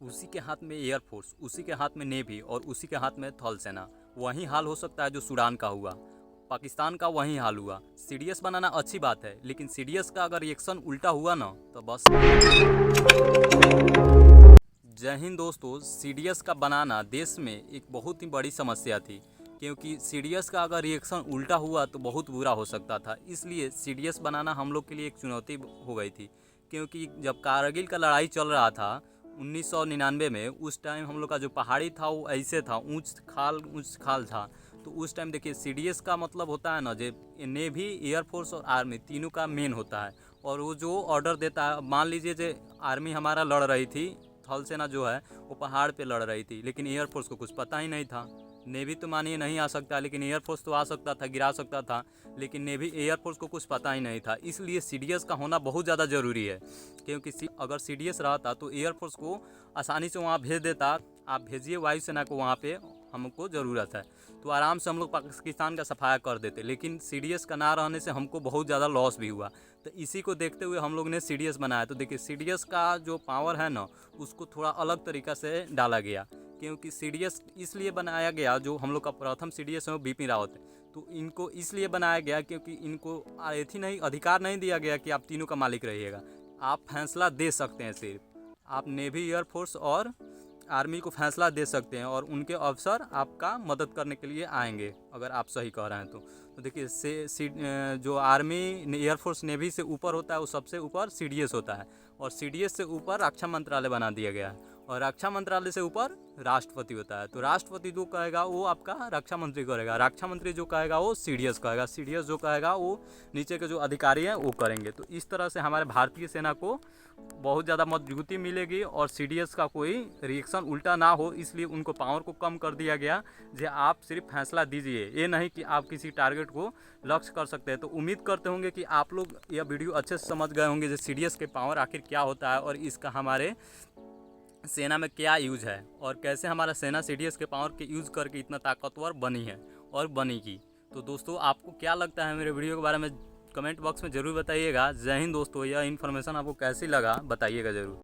उसी के हाथ में एयरफोर्स, उसी के हाथ में नेवी और उसी के हाथ में थल सेना। वही हाल हो सकता है जो सूडान का हुआ, पाकिस्तान का वही हाल हुआ। सीडीएस बनाना अच्छी बात है, लेकिन सीडीएस का अगर रिएक्शन उल्टा हुआ ना तो बस। जय हिंद दोस्तों, सीडीएस का बनाना देश में एक बहुत ही बड़ी समस्या थी, क्योंकि सीडीएस का अगर रिएक्शन उल्टा हुआ तो बहुत बुरा हो सकता था। इसलिए सीडीएस बनाना हम लोग के लिए एक चुनौती हो गई थी, क्योंकि जब कारगिल का लड़ाई चल रहा था 1999 में, उस टाइम हम लोग का जो पहाड़ी था वो ऐसे था, ऊंच खाल था। तो उस टाइम देखिए, सीडीएस का मतलब होता है ना, जो नेवी, एयरफोर्स और आर्मी तीनों का मेन होता है। और वो जो ऑर्डर देता है, मान लीजिए जो आर्मी हमारा लड़ रही थी, थल सेना जो है वो पहाड़ पे लड़ रही थी, लेकिन एयरफोर्स को कुछ पता ही नहीं था। नेवी तो मानिए नहीं आ सकता, लेकिन एयरफोर्स तो आ सकता था, गिरा सकता था, लेकिन नेवी एयरफोर्स को कुछ पता ही नहीं था। इसलिए सीडीएस का होना बहुत ज़्यादा ज़रूरी है, क्योंकि अगर सीडीएस रहता तो एयरफोर्स को आसानी से वहाँ भेज देता। आप भेजिए वायुसेना को, वहाँ पे हमको ज़रूरत है, तो आराम से हम लोग पाकिस्तान का सफाया कर देते। लेकिन सीडीएस का ना रहने से हमको बहुत ज़्यादा लॉस भी हुआ। तो इसी को देखते हुए हम लोग ने सीडीएस बनाया। तो देखिए, सीडीएस का जो पावर है ना, उसको थोड़ा अलग तरीक़ा से डाला गया, क्योंकि सीडीएस इसलिए बनाया गया, जो हम लोग का प्रथम सीडीएस है वो बीपी रावत है। तो इनको इसलिए बनाया गया क्योंकि इनको एथी नहीं, अधिकार नहीं दिया गया कि आप तीनों का मालिक रहिएगा। आप फैसला दे सकते हैं, सिर्फ आप नेवी, एयरफोर्स और आर्मी को फैसला दे सकते हैं, और उनके अफसर आपका मदद करने के लिए आएंगे, अगर आप सही कह रहे हैं तो देखिए, जो आर्मी, एयरफोर्स, नेवी से ऊपर होता है वो सबसे ऊपर सीडीएस होता है, और सीडीएस से ऊपर रक्षा मंत्रालय बना दिया गया है, और रक्षा मंत्रालय से ऊपर राष्ट्रपति होता है। तो राष्ट्रपति जो कहेगा वो आपका रक्षा मंत्री करेगा, रक्षा मंत्री जो कहेगा वो सीडीएस कहेगा, सीडीएस जो कहेगा वो नीचे के जो अधिकारी हैं वो करेंगे। तो इस तरह से हमारे भारतीय सेना को बहुत ज़्यादा मजबूती मिलेगी, और सीडीएस का कोई रिएक्शन उल्टा ना हो, इसलिए उनको पावर को कम कर दिया गया। जो आप सिर्फ फैसला दीजिए, ये नहीं कि आप किसी टारगेट को लक्ष्य कर सकते हैं। तो उम्मीद करते होंगे कि आप लोग यह वीडियो अच्छे से समझ गए होंगे, जो सीडीएस के पावर आखिर क्या होता है और इसका हमारे सेना में क्या यूज है, और कैसे हमारा सेना सीडीएस के पावर के यूज़ करके इतना ताकतवर बनी है और बनेगी। तो दोस्तों, आपको क्या लगता है मेरे वीडियो के बारे में, कमेंट बॉक्स में ज़रूर बताइएगा। जय हिंद दोस्तों, यह इन्फॉर्मेशन आपको कैसी लगा बताइएगा ज़रूर।